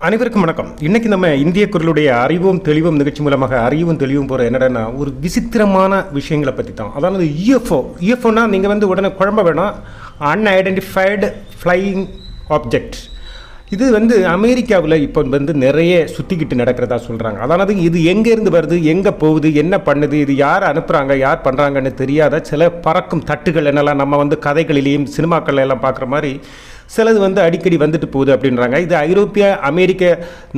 அனைவருக்கும் வணக்கம். இன்னைக்கு நம்ம இந்திய குரலுடைய அறிவும் தெளிவும் நிகழ்ச்சி மூலமாக அறிவும் தெளிவும் போகிற என்னடனா ஒரு விசித்திரமான விஷயங்களை பற்றி தான். அதாவது யூஎஃப்ஓனா நீங்கள் வந்து உடனே குழம்ப வேணாம். Unidentified flying object. இது வந்து அமெரிக்காவில் இப்போ வந்து நிறைய சுற்றிக்கிட்டு நடக்கிறதா சொல்கிறாங்க. அதாவது இது எங்கேருந்து வருது, எங்கே போகுது, என்ன பண்ணுது, இது யார் அனுப்புகிறாங்க, யார் பண்ணுறாங்கன்னு தெரியாத சில பறக்கும் தட்டுகள் என்னெல்லாம் நம்ம வந்து கதைகளிலேயும் சினிமாக்கள் எல்லாம் பார்க்குற மாதிரி சிலது வந்து அடிக்கடி வந்துட்டு போகுது அப்படின்றாங்க. இது ஐரோப்பிய அமெரிக்க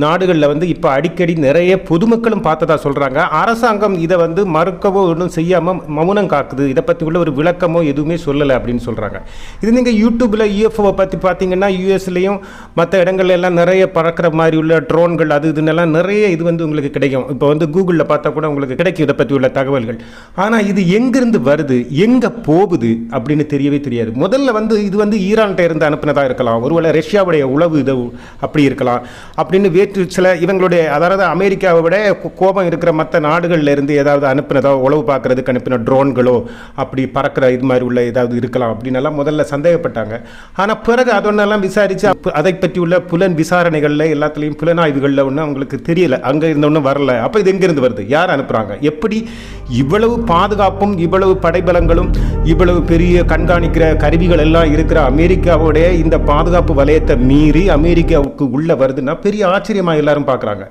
நாடுகளில் வந்து இப்போ அடிக்கடி நிறைய பொதுமக்களும் பார்த்ததா சொல்கிறாங்க. அரசாங்கம் இதை வந்து மறுக்கவோ ஒன்றும் செய்யாமல் மௌனம் காக்குது. இதை பற்றி உள்ள ஒரு விளக்கமோ எதுவுமே சொல்லலை அப்படின்னு சொல்கிறாங்க. இது நீங்கள் யூடியூப்பில் யூஎஃப்ஓவை பற்றி பார்த்தீங்கன்னா யூஎஸ்லேயும் மற்ற இடங்கள்ல எல்லாம் நிறைய பறக்கிற மாதிரி உள்ள ட்ரோன்கள் அது இதுன்னெல்லாம் நிறைய இது வந்து உங்களுக்கு கிடைக்கும். இப்போ வந்து கூகுளில் பார்த்தா கூட உங்களுக்கு கிடைக்கும் இதை பற்றி உள்ள தகவல்கள். ஆனால் இது எங்கேருந்து வருது, எங்கே போகுது அப்படின்னு தெரியவே தெரியாது. முதல்ல வந்து இது வந்து ஈரான்கிட்ட இருந்து அனுப்பினதா இருக்கலாம், ஒருவேளை ரஷ்யாவுடைய உளவு இது அப்படி இருக்கலாம் அப்படின்னு வேற்று சில இவங்களுடைய, அதாவது அமெரிக்காவை விட கோபம் இருக்கிற மற்ற நாடுகளில் இருந்து ஏதாவது அனுப்பினதோ உளவு பார்க்கறதுக்கு அனுப்பின ட்ரோன்களோ அப்படி பறக்கிற இது மாதிரி உள்ள ஏதாவது இருக்கலாம் அப்படின்னு எல்லாம் முதல்ல சந்தேகப்பட்டாங்க. ஆனால் பிறகு அதொன்னெல்லாம் விசாரித்து அதை பற்றி உள்ள புலன் விசாரணைகளில் எல்லாத்துலேயும் புலனாய்வுகளில் ஒன்றும் அவங்களுக்கு தெரியலை, அங்கே இருந்த ஒன்றும் வரல. அப்போ இது எங்கேருந்து வருது, யார் அனுப்புகிறாங்க, எப்படி இவ்வளவு பாதுகாப்பும் இவ்வளவு படைபலங்களும் இவ்வளவு பெரிய கண்காணிக்கிற கருவிகள் எல்லாம் இருக்கிற அமெரிக்காவுடைய இந்த பாதுகாப்பு வலயத்தை மீறி அமெரிக்காவுக்கு உள்ள வருதுன்னா பெரிய ஆச்சரியமாக எல்லாரும் பார்க்குறாங்க.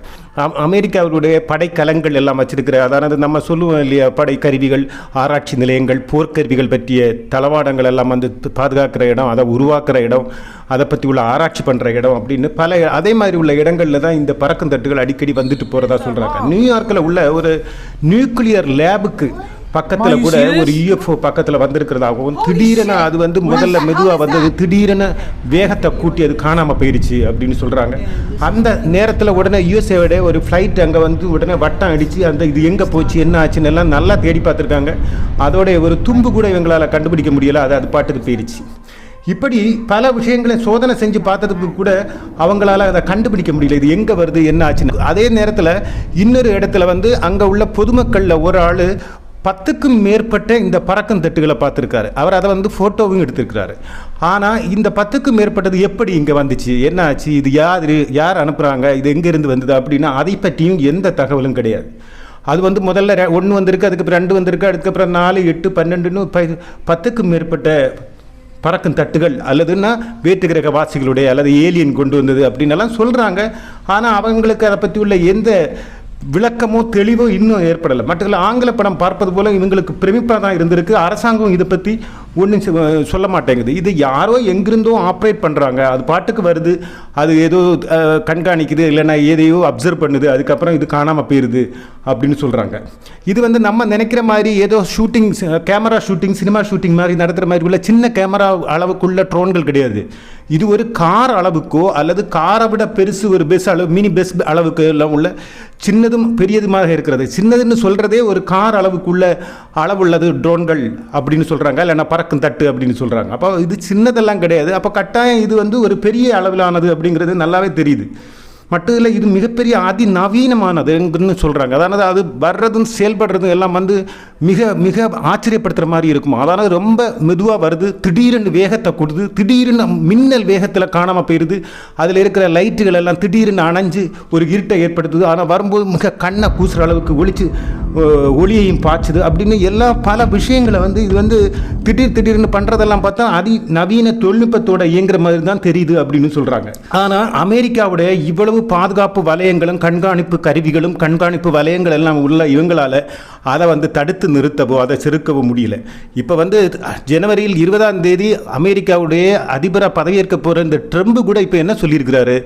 அமெரிக்காவுடைய படைக்கலங்கள் எல்லாம் வச்சிருக்கிற, அதாவது நம்ம சொல்லுவோம் இல்லையா, படைக்கருவிகள், ஆராய்ச்சி நிலையங்கள், போர்க்கருவிகள் பற்றிய தளவாடங்கள் எல்லாம் வந்து பாதுகாக்கிற இடம், அதை உருவாக்குற இடம், அதை பற்றி உள்ள ஆராய்ச்சி பண்ணுற இடம் அப்படின்னு பல அதே மாதிரி உள்ள இடங்களில் தான் இந்த பறக்கும் தட்டுகள் அடிக்கடி வந்துட்டு போகிறதா சொல்கிறாங்க. நியூயார்க்கில் உள்ள ஒரு நியூக்ளியர் லேபுக்கு பக்கத்தில் கூட ஒரு யூஎஃப்ஓ பக்கத்தில் வந்திருக்கிறதாகவும், திடீரென அது வந்து முதல்ல மெதுவாக வந்தது, திடீரென வேகத்தை கூட்டி அது காணாமல் போயிடுச்சு அப்படின்னு சொல்கிறாங்க. அந்த நேரத்தில் உடனே யூஎஸ்ஏவோட ஒரு ஃப்ளைட் அங்கே வந்து உடனே வட்டம் அடித்து அந்த இது எங்கே போச்சு என்ன ஆச்சுன்னு எல்லாம் நல்லா தேடி பார்த்துருக்காங்க. அதோடைய ஒரு தும்பு கூட இவங்களால் கண்டுபிடிக்க முடியலை, அது பாட்டுக்கு போயிடுச்சு. இப்படி பல விஷயங்களை சோதனை செஞ்சு பார்த்ததுக்கு கூட அவங்களால அதை கண்டுபிடிக்க முடியல, இது எங்கே வருது என்ன ஆச்சுன்னு. அதே நேரத்தில் இன்னொரு இடத்துல வந்து அங்கே உள்ள பொதுமக்களில் ஒரு ஆள் 10க்கும் மேற்பட்ட இந்த பறக்கும் தட்டுகளை பார்த்துருக்காரு. அவர் அதை வந்து ஃபோட்டோவும் எடுத்திருக்கிறாரு. ஆனால் இந்த 10க்கும் மேற்பட்டது எப்படி இங்கே வந்துச்சு, என்ன ஆச்சு, இது யார் அனுப்புகிறாங்க, இது எங்கேருந்து வந்தது அப்படின்னா அதை பற்றியும் எந்த தகவலும் கிடையாது. அது வந்து முதல்ல 1 வந்திருக்கு, அதுக்கப்புறம் 2 வந்திருக்கு, அதுக்கப்புறம் 4, 8, 12ன்னு 10க்கும் மேற்பட்ட பறக்கும் தட்டுகள் அல்லதுன்னா வேற்றுக்கிரக வாசிகளுடைய அல்லது ஏலியன் கொண்டு வந்தது அப்படின்னு எல்லாம் சொல்கிறாங்க. ஆனால் அவங்களுக்கு அதை பற்றி உள்ள எந்த விளக்கமோ தெளிவோ இன்னும் ஏற்படலை. மற்ற ஆங்கில படம் பார்ப்பது போல இவங்களுக்கு பிரமிப்பாக தான் இருந்திருக்கு. அரசாங்கம் இதை பற்றி ஒன்றும் சொல்ல மாட்டேங்குது. இது யாரோ எங்கிருந்தோ ஆப்ரேட் பண்ணுறாங்க, அது பாட்டுக்கு வருது, அது ஏதோ கண்காணிக்குது, இல்லைன்னா எதையோ அப்சர்வ் பண்ணுது, அதுக்கப்புறம் இது காணாமல் போயிடுது அப்படின்னு சொல்கிறாங்க. இது வந்து நம்ம நினைக்கிற மாதிரி ஏதோ shooting, camera shooting, cinema shooting மாதிரி நடத்துகிற மாதிரி உள்ள சின்ன கேமரா அளவுக்குள்ள ட்ரோன்கள் கிடையாது. இது ஒரு கார் அளவுக்கோ அல்லது காரை விட பெருசு ஒரு பெஸ் அளவு, மினி பெஸ் அளவுக்கு எல்லாம் உள்ள சின்னதும் பெரியதுமாக இருக்கிறது. சின்னதுன்னு சொல்கிறதே ஒரு கார் அளவுக்குள்ள அளவுள்ளது ட்ரோன்கள் அப்படின்னு சொல்கிறாங்க, இல்லைன்னா பறக்கும் தட்டு அப்படின்னு சொல்கிறாங்க. அப்போ இது சின்னதெல்லாம் கிடையாது. அப்போ கட்டாயம் இது வந்து ஒரு பெரிய அளவிலானது அப்படிங்கிறது நல்லாவே தெரியுது. மட்டும் இல்லை, இது மிகப்பெரிய அதிநவீனமானதுன்னு சொல்கிறாங்க. அதாவது அது வர்றதும் செயல்படுறதும் எல்லாம் வந்து மிக மிக ஆச்சரியப்படுத்துகிற மாதிரி இருக்கும். அதாவது ரொம்ப மெதுவாக வருது, திடீரென்று வேகத்தை கொடுது, திடீரென்னு மின்னல் வேகத்தில் காணாமல் போயிடுது, அதில் இருக்கிற லைட்டுகள் எல்லாம் திடீரென்னு அணைஞ்சு ஒரு இருட்டை ஏற்படுத்துது. ஆனால் வரும்போது மிக கண்ணை கூசுகிற அளவுக்கு ஒளியையும் பாய்ச்சுது அப்படின்னு எல்லா பல விஷயங்களை வந்து இது வந்து திடீர்னு பண்ணுறதெல்லாம் பார்த்தா அதிநவீன தொழில்நுட்பத்தோட இயங்குற மாதிரி தான் தெரியுது அப்படின்னு சொல்கிறாங்க. ஆனால் அமெரிக்காவுடைய இவ்வளவு பாதுகாப்பு வலயங்களும் கண்காணிப்பு கருவிகளும் கண்காணிப்பு வலயங்கள் எல்லாம் உள்ள இவங்களால் அதை வந்து தடுத்து நிறுத்தவோ அதை செருக்கவோ முடியல. இப்போ வந்து ஜனவரியில் 20ஆம் தேதி அமெரிக்காவுடைய அதிபராக பதவியேற்க போகிற இந்த ட்ரம்ப் கூட இப்போ என்ன சொல்லியிருக்கிறாரு,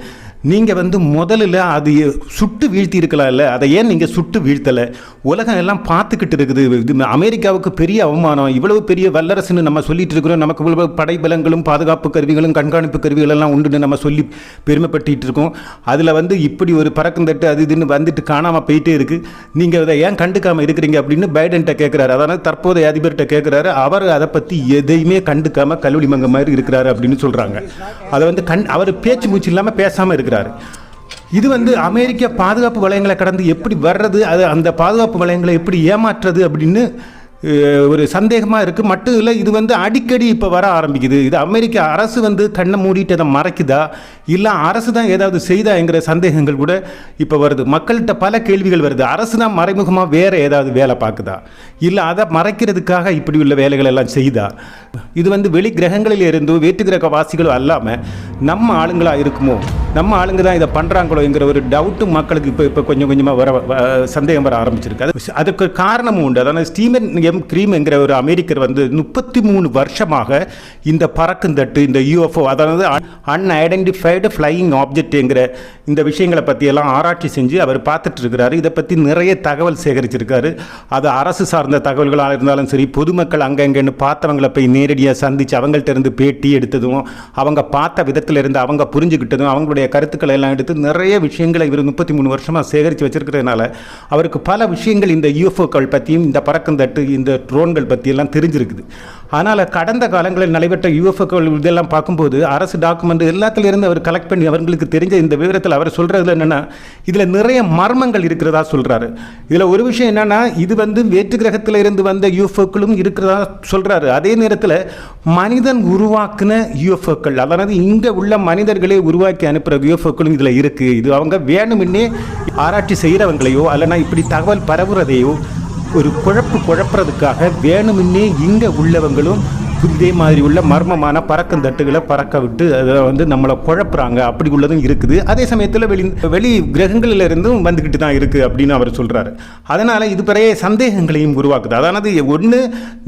நீங்கள் வந்து முதலில் அது சுட்டு வீழ்த்தி இருக்கலாம், இல்லை அதை ஏன் நீங்கள் சுட்டு வீழ்த்தலை, உலகம் எல்லாம் பார்த்துக்கிட்டு இருக்குது, இது அமெரிக்காவுக்கு பெரிய அவமானம், இவ்வளவு பெரிய வல்லரசுன்னு நம்ம சொல்லிட்டு இருக்கிறோம், நமக்கு இவ்வளவு படைபலங்களும் பாதுகாப்பு கருவிகளும் கண்காணிப்பு கருவிகள் எல்லாம் உண்டுன்னு நம்ம சொல்லி பெருமைப்பட்டு இருக்கோம், அதில் வந்து இப்படி ஒரு பறக்கும் தட்டு அது இதுன்னு வந்துட்டு காணாமல் போயிட்டே இருக்குது, நீங்கள் அதை ஏன் கண்டுக்காமல் இருக்கிறீங்க அப்படின்னு பைடன்கிட்ட கேட்குறாரு. அதாவது தற்போதைய அதிபர்கிட்ட கேட்குறாரு. அவர் அதை பற்றி எதையுமே கண்டுக்காமல் கல்லூரி மங்க மாதிரி இருக்கிறாரு அப்படின்னு சொல்கிறாங்க. அதை வந்து அவர் பேச்சு மூச்சு இல்லாமல் பேசாமல் இருக்கிறார். இது வந்து அமெரிக்க பாதுகாப்பு வலயங்களை கடந்து எப்படி வர்றது, அது அந்த பாதுகாப்பு வலயங்களை எப்படி ஏமாற்றுறது அப்படின்னு ஒரு சந்தேகமாக இருக்குது. மட்டும் இல்லை, இது வந்து அடிக்கடி இப்போ வர ஆரம்பிக்குது. இது அமெரிக்க அரசு வந்து கண்ணை மூடிட்டு அதை மறைக்குதா, இல்லை அரசு தான் ஏதாவது செய்தாங்கிற சந்தேகங்கள் கூட இப்போ வருது. மக்கள்கிட்ட பல கேள்விகள் வருது. அரசு தான் மறைமுகமாக வேறு ஏதாவது வேலை பார்க்குதா, இல்லை அதை மறைக்கிறதுக்காக இப்படி உள்ள வேலைகள் எல்லாம் செய்தா, இது வந்து வெளி கிரகங்களில் இருந்தோ வேற்று கிரக வாசிகளோ அல்லாமல் நம்ம ஆளுங்களாக இருக்குமோ, நம்ம ஆளுங்க தான் இதை பண்ணுறாங்களோங்கிற ஒரு டவுட்டும் மக்களுக்கு இப்போ கொஞ்சம் கொஞ்சமாக சந்தேகம் வர ஆரம்பிச்சிருக்கு. அதுக்கு காரணமும் உண்டு. அதாவது ஸ்டீவன் எம் கிரீம் என்கிற ஒரு அமெரிக்கர் வந்து 33 வருஷமாக இந்த பறக்குந்தட்டு, இந்த யூஎஃப்ஓ, அதாவது அன்ஐடென்டிஃபைடு ஃப்ளையிங் ஆப்ஜெக்ட் என்கிற இந்த விஷயங்களை பற்றியெல்லாம் ஆராய்ச்சி செஞ்சு அவர் பார்த்துட்டு இருக்கிறாரு. இதை பற்றி நிறைய தகவல் சேகரிச்சிருக்காரு. அது அரசு சார்ந்த தகவல்களாக இருந்தாலும் சரி, பொதுமக்கள் அங்கங்கன்னு பார்த்தவங்களை போய் நேரடியாக சந்தித்து அவங்கள்ட்ட இருந்து பேட்டி எடுத்ததும், அவங்க பார்த்த விதத்தில் இருந்து அவங்க புரிஞ்சுக்கிட்டதும், அவங்களுடைய கருத்துக்களை எல்லாம் எடுத்து நிறைய விஷயங்களை இவர் 33 வருஷமாக சேகரித்து வச்சிருக்கிறதுனால அவருக்கு பல விஷயங்கள் இந்த யூஎஃப்ஓக்கள் பற்றியும் இந்த பறக்குந்தட்டு இந்த ட்ரோன்கள் பற்றியெல்லாம் தெரிஞ்சிருக்குது. ஆனால் கடந்த காலங்களில் நடைபெற்ற யூஎஃப்ஓக்கள் இதெல்லாம் பார்க்கும்போது அரசு டாக்குமெண்ட் எல்லாத்திலிருந்து அவர் கலெக்ட் பண்ணி அவர்களுக்கு தெரிஞ்ச இந்த விவரத்தில் அவர் சொல்கிறதுல என்னென்னா, இதில் நிறைய மர்மங்கள் இருக்கிறதா சொல்கிறாரு. இதில் ஒரு விஷயம் என்னென்னா, இது வந்து வேற்று கிரகத்தில் இருந்து வந்த யூஎஃப்ஓக்களும் இருக்கிறதா சொல்கிறாரு. அதே நேரத்தில் மனிதன் உருவாக்கின யூஎஃப்ஓக்கள், அதாவது இங்கே உள்ள மனிதர்களே உருவாக்கி அனுப்புகிற யூஎஃப்ஓக்களும் இதில் இருக்குது. இது அவங்க வேணும்னே ஆராய்ச்சி செய்கிறவங்களையோ அல்லனா இப்படி தகவல் பரவுறதையோ ஒரு குழப்புறதுக்காக வேணுமுன்னே இங்கே உள்ளவங்களும் இதே மாதிரி உள்ள மர்மமான பறக்குந்தட்டுகளை பறக்க விட்டு அதை வந்து நம்மளை குழப்புறாங்க. அப்படி உள்ளதும் இருக்குது. அதே சமயத்தில் வெளி கிரகங்களில் இருந்தும் வந்துக்கிட்டு தான் இருக்குது அப்படின்னு அவர் சொல்கிறாரு. அதனால் இது பெரிய சந்தேகங்களையும் உருவாக்குது. அதானது ஒன்று,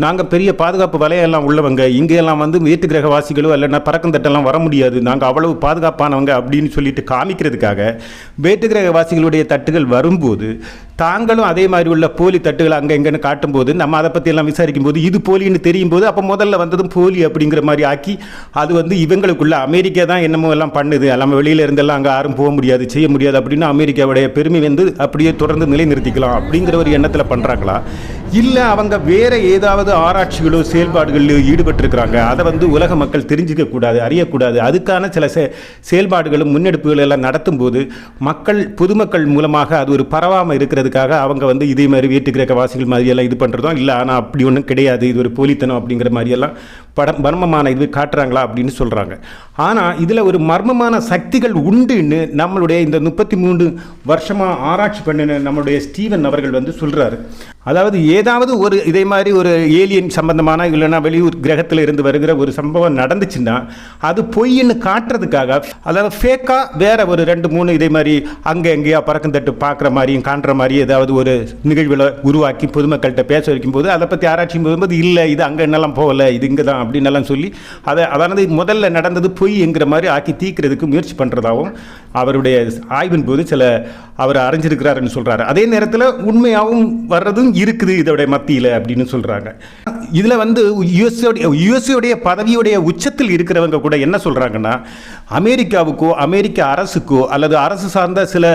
நாங்கள் பெரிய பாதுகாப்பு வலையெல்லாம் உள்ளவங்க, இங்கெல்லாம் வந்து வேற்று கிரகவாசிகளோ இல்லைன்னா பறக்குந்தட்டெல்லாம் வர முடியாது, நாங்கள் அவ்வளவு பாதுகாப்பானவங்க அப்படின்னு சொல்லிட்டு காமிக்கிறதுக்காக வேற்று கிரகவாசிகளுடைய தட்டுகள் வரும்போது தாங்களும் அதே மாதிரி உள்ள போலி தட்டுகள் அங்கே எங்கன்னு காட்டும்போது நம்ம அதை பற்றி எல்லாம் விசாரிக்கும் போது இது போலின்னு தெரியும் போது அப்போ முதல்ல வந்ததும் போலி அப்படிங்கிற மாதிரி ஆக்கி அது வந்து இவங்களுக்குள்ள அமெரிக்கா தான் என்னமோ எல்லாம் பண்ணுது, நம்ம வெளியில இருந்தெல்லாம் அங்கே யாரும் போக முடியாது, செய்ய முடியாது அப்படின்னு அமெரிக்காவுடைய பெருமை வந்து அப்படியே தொடர்ந்து நிலைநிறுத்திக்கலாம் அப்படிங்கிற ஒரு எண்ணத்தில் பண்ணுறாங்களா, இல்லை அவங்க வேற ஏதாவது ஆராய்ச்சிகளோ செயல்பாடுகளிலோ ஈடுபட்டிருக்கிறாங்க, அதை வந்து உலக மக்கள் தெரிஞ்சிக்க கூடாது, அறியக்கூடாது, அதுக்கான சில செயல்பாடுகளும் முன்னெடுப்புகள் எல்லாம் நடத்தும் போது மக்கள் பொதுமக்கள் மூலமாக அது ஒரு பரவாமல் இருக்கிறதுக்காக அவங்க வந்து இதே மாதிரி வேற்று கிரக வாசிகள் மாதிரியெல்லாம் இது பண்ணுறதும் இல்லை. ஆனால் அப்படி ஒன்றும் கிடையாது, இது ஒரு போலித்தனம் அப்படிங்கிற மாதிரியெல்லாம் மர்மமான இது காட்டுறாங்களா அப்படின்னு சொல்கிறாங்க. ஆனால் இதில் ஒரு மர்மமான சக்திகள் உண்டுன்னு நம்மளுடைய இந்த 33 வருஷமாக ஆராய்ச்சி பண்ணின நம்மளுடைய ஸ்டீவன் அவர்கள் வந்து சொல்கிறாரு. அதாவது ஏதாவது ஒரு இதே மாதிரி ஒரு ஏலியன் சம்பந்தமான இல்லைன்னா வெளியூர் கிரகத்தில் இருந்து வருகிற ஒரு சம்பவம் நடந்துச்சுன்னா அது பொய்ன்னு காட்டுறதுக்காக, அதாவது ஃபேக்காக வேற ஒரு 2-3 இதே மாதிரி அங்கே எங்கேயா பறக்குந்தட்டு பார்க்குற மாதிரியும் காண்ற மாதிரி ஏதாவது ஒரு நிகழ்வில் உருவாக்கி பொதுமக்கள்கிட்ட பேச வைக்கும்போது அதை பற்றி ஆராய்ச்சி போகும்போது இல்லை இது அங்கே என்னெல்லாம் போகலை, இது இங்கே தான் அப்படின்னெல்லாம் சொல்லி அதானது முதல்ல நடந்தது பொய் என்கிற மாதிரி ஆக்கி தீக்கிறதுக்கு முயற்சி பண்ணுறதாகவும் அவருடைய ஆய்வின் போது அவர் அறிஞ்சிருக்கிறாருன்னு சொல்கிறாரு. அதே நேரத்தில் உண்மையாகவும் வர்றதும் இருக்குது இதோடைய மத்தியில் அப்படின்னு சொல்கிறாங்க. இதில் வந்து யுஎஸ்ஏடைய பதவியுடைய உச்சத்தில் இருக்கிறவங்க கூட என்ன சொல்கிறாங்கன்னா, அமெரிக்காவுக்கோ அமெரிக்க அரசுக்கோ அல்லது அரசு சார்ந்த சில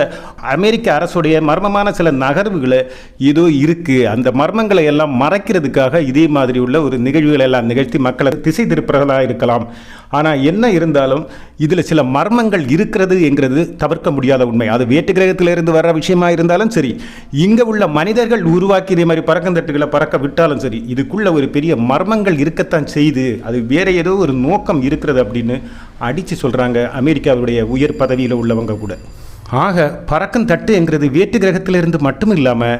அமெரிக்க அரசுடைய மர்மமான சில நகர்வுகளை ஏதோ இருக்குது, அந்த மர்மங்களை எல்லாம் மறைக்கிறதுக்காக இதே மாதிரி உள்ள ஒரு நிகழ்வுகளை எல்லாம் நிகழ்த்தி மக்களை திசை திருப்புறதாக இருக்கலாம். ஆனால் என்ன இருந்தாலும் இதில் சில மர்மங்கள் இருக்கிறது என்கிறது தவிர்க்க முடியாத உண்மை. அது வேற்று கிரகத்திலிருந்து வர்ற விஷயமா இருந்தாலும் சரி, இங்கே உள்ள மனிதர்கள் உருவாக்கி இதே மாதிரி பறக்கந்தட்டுகளை பறக்க விட்டாலும் சரி, இதுக்குள்ள ஒரு பெரிய மர்மங்கள் இருக்கத்தான் செய்து, அது வேற ஏதோ ஒரு நோக்கம் இருக்கிறது அப்படின்னு அடித்து சொல்கிறாங்க அமெரிக்காவுடைய உயர் பதவியில் உள்ளவங்க கூட. ஆக பறக்கந்தட்டு என்கிறது வேற்று கிரகத்திலிருந்து மட்டும் இல்லாமல்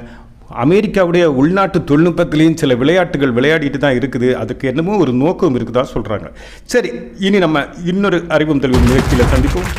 அமெரிக்காவுடைய உள்நாட்டு தொழில்நுட்பத்திலையும் சில விளையாட்டுகள் விளையாடிட்டு தான் இருக்குது. அதுக்கு என்னமோ ஒரு நோக்கம் இருக்குதா சொல்கிறாங்க. சரி, இனி நம்ம இன்னொரு அறிவும் தெளிவும் நிகழ்ச்சியில் சந்திப்போம்.